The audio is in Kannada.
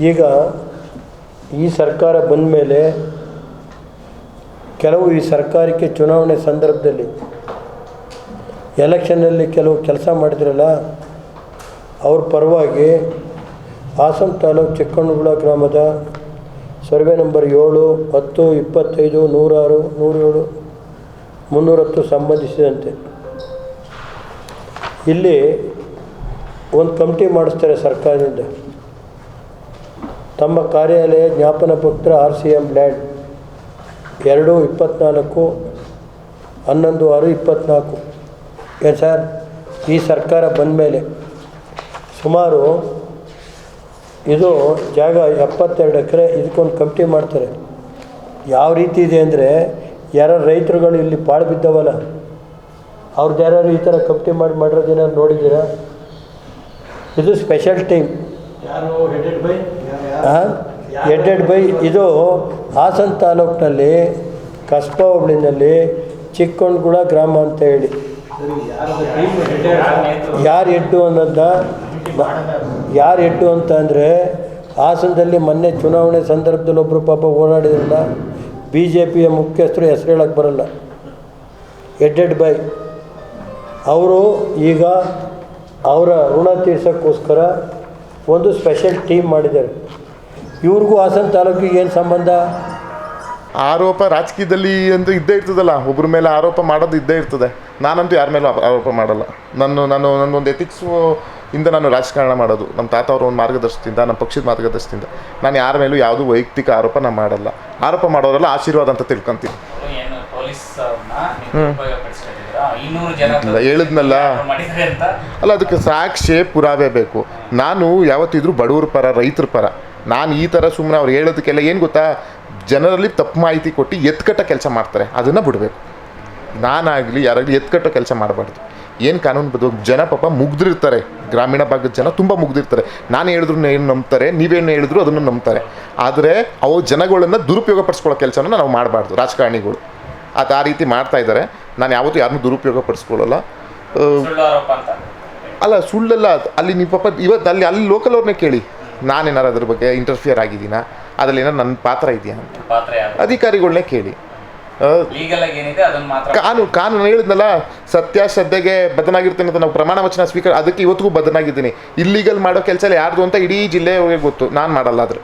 ಈಗ ಈ ಸರ್ಕಾರ ಬಂದ ಮೇಲೆ ಕೆಲವು ಈ ಸರ್ಕಾರಕ್ಕೆ ಚುನಾವಣೆ ಸಂದರ್ಭದಲ್ಲಿ ಎಲೆಕ್ಷನ್ನಲ್ಲಿ ಕೆಲವು ಕೆಲಸ ಮಾಡಿದ್ರಲ್ಲ, ಅವ್ರ ಪರವಾಗಿ ಹಾಸನ ತಾಲೂಕು ಚಿಕ್ಕಣ್ಣಗುಳ ಗ್ರಾಮದ ಸರ್ವೆ ನಂಬರ್ 7, 10, 25, 106, 107, 310 ಸಂಬಂಧಿಸಿದಂತೆ ಇಲ್ಲಿ ಒಂದು ಕಮಿಟಿ ಮಾಡಿಸ್ತಾರೆ ಸರ್ಕಾರದಿಂದ. ತಮ್ಮ ಕಾರ್ಯಾಲಯ ಜ್ಞಾಪನ ಪತ್ರ RCM ಲ್ಯಾಂಡ್ 2/24/11/6/24. ಏನು ಸರ್, ಈ ಸರ್ಕಾರ ಬಂದ ಮೇಲೆ ಸುಮಾರು ಇದು ಜಾಗ 72 ಎಕರೆ, ಇದಕ್ಕೊಂದು ಕಮಿಟಿ ಮಾಡ್ತಾರೆ. ಯಾವ ರೀತಿ ಇದೆ ಅಂದರೆ, ಯಾರು ರೈತರುಗಳು ಇಲ್ಲಿ ಪಾಳು ಬಿದ್ದವಲ್ಲ, ಅವ್ರದ್ದು ಯಾರು ಈ ಥರ ಕಮಿಟಿ ಮಾಡಿರೋದು ಏನಾದ್ರು ನೋಡಿದ್ದೀರಾ? ಇದು ಸ್ಪೆಷಲ್ ಟೀಮ್. ಹೆಡೆಡ್ ಬೈ ಇದು ಹಾಸನ ತಾಲೂಕಿನಲ್ಲಿ ಕಸ್ಬಾ ಹೋಬಳಿನಲ್ಲಿ ಚಿಕ್ಕಣ್ಣಗುಳ ಗ್ರಾಮ ಅಂತ ಹೇಳಿ. ಯಾರು ಹೆಡ್ಡು ಅನ್ನೋದನ್ನ, ಯಾರು ಹೆಡ್ಡು ಅಂತ ಅಂದರೆ, ಹಾಸನದಲ್ಲಿ ಮೊನ್ನೆ ಚುನಾವಣೆ ಸಂದರ್ಭದಲ್ಲಿ ಒಬ್ಬರು ಪಾಪ ಓಡಾಡಿದ್ರಲ್ಲ, BJPಯ ಮುಖ್ಯಸ್ಥರು, ಹೆಸರು ಹೇಳೋಕ್ಕೆ ಬರಲ್ಲ, ಹೆಡೆಡ್ ಬೈ ಅವರು ಈಗ ಅವರ ಋಣ ತೀರ್ಸೋಕ್ಕೋಸ್ಕರ ಒಂದು ಸ್ಪೆಷಲ್ ಟೀಮ್ ಮಾಡಿದ್ದಾರೆ. ಇವ್ರಿಗೂ ಹಾಸನ ತಾಲೂಕಿಗೆ ಏನು ಸಂಬಂಧ? ಆರೋಪ ರಾಜಕೀಯದಲ್ಲಿ ಅಂತ ಇದ್ದೇ ಇರ್ತದಲ್ಲ, ಒಬ್ಬರ ಮೇಲೆ ಆರೋಪ ಮಾಡೋದು ಇದ್ದೇ ಇರ್ತದೆ. ನಾನಂತೂ ಯಾರ ಮೇಲೂ ಆರೋಪ ಮಾಡಲ್ಲ. ನನ್ನೊಂದು ಎಥಿಕ್ಸು ಇಂದ ನಾನು ರಾಜಕಾರಣ ಮಾಡೋದು, ನಮ್ಮ ತಾತ ಅವರ ಒಂದು ಮಾರ್ಗದರ್ಶನದಿಂದ, ನಮ್ಮ ಪಕ್ಷದ ಮಾರ್ಗದರ್ಶನದಿಂದ ನಾನು ಯಾರ ಮೇಲೂ ಯಾವುದೂ ವೈಯಕ್ತಿಕ ಆರೋಪ ನಾನು ಮಾಡಲ್ಲ. ಆರೋಪ ಮಾಡೋರೆಲ್ಲ ಆಶೀರ್ವಾದ ಅಂತ ತಿಳ್ಕೊತೀನಿ. ಹೇಳಿದ್ನಲ್ಲ, ಅಲ್ಲ ಅದಕ್ಕೆ ಸಾಕ್ಷಿ ಪುರಾವೆ ಬೇಕು. ನಾನು ಯಾವತ್ತಿದ್ರೂ ಬಡವ್ರ ಪರ, ರೈತರ ಪರ. ನಾನು ಈ ಥರ ಸುಮ್ಮನೆ ಅವ್ರು ಹೇಳೋದಕ್ಕೆಲ್ಲ ಏನು ಗೊತ್ತಾ, ಜನರಲ್ಲಿ ತಪ್ಪು ಮಾಹಿತಿ ಕೊಟ್ಟು ಎತ್ಕಟ್ಟ ಕೆಲಸ ಮಾಡ್ತಾರೆ, ಅದನ್ನು ಬಿಡಬೇಕು. ನಾನಾಗಲಿ ಯಾರಾಗಲಿ ಎತ್ಕಟ್ಟ ಕೆಲಸ ಮಾಡಬಾರ್ದು. ಏನು ಕಾನೂನು ಬದ್ದು ಜನ ಪಾಪ ಮುಗ್ದಿರ್ತಾರೆ, ಗ್ರಾಮೀಣ ಭಾಗದ ಜನ ತುಂಬ ಮುಗ್ದಿರ್ತಾರೆ. ನಾನು ಹೇಳಿದ್ರು ಏನು ನಂಬ್ತಾರೆ, ನೀವೇನು ಹೇಳಿದ್ರು ಅದನ್ನು ನಂಬ್ತಾರೆ. ಆದರೆ ಅವು ಜನಗಳನ್ನು ದುರುಪಯೋಗ ಪಡಿಸ್ಕೊಳ್ಳೋ ಕೆಲಸನ ನಾವು ಮಾಡಬಾರ್ದು. ರಾಜಕಾರಣಿಗಳು ಆ ರೀತಿ ಮಾಡ್ತಾ ಇದ್ದಾರೆ. ನಾನು ಯಾವತ್ತೂ ಯಾರನ್ನೂ ದುರುಪಯೋಗ ಪಡಿಸ್ಕೊಳ್ಳಲ್ಲ. ಅಲ್ಲ ಸುಳ್ಳಲ್ಲ, ಅಲ್ಲಿ ನೀವು ಪಾಪ ಇವತ್ತು ಅಲ್ಲಿ ಲೋಕಲ್ ಅವ್ರನ್ನೇ ಕೇಳಿ, ನಾನೇನಾರು ಅದ್ರ ಬಗ್ಗೆ ಇಂಟರ್ಫಿಯರ್ ಆಗಿದ್ದೀನಾ, ಅದರಲ್ಲಿ ಏನಾರು ನನ್ನ ಪಾತ್ರ ಇದೆಯಾ ಅಂತ ಅಧಿಕಾರಿಗಳನ್ನೇ ಕೇಳಿ. ಕಾನೂನು ಹೇಳಿದ್ನಲ್ಲ, ಸತ್ಯಾಶ್ರದ್ಧೆಗೆ ಬದ್ಧನಾಗಿರ್ತೇನೆ ಅಂತ ನಾವು ಪ್ರಮಾಣ ವಚನ ಸ್ವೀಕಾರ, ಅದಕ್ಕೆ ಇವತ್ತಿಗೂ ಬದ್ಧನಾಗಿದ್ದೀನಿ. ಇಲ್ಲೀಗಲ್ ಮಾಡೋ ಕೆಲಸ ಎಲ್ಲ ಯಾರ್ದು ಅಂತ ಇಡೀ ಜಿಲ್ಲೆಗೆ ಗೊತ್ತು, ನಾನು ಮಾಡಲ್ಲ. ಆದರೆ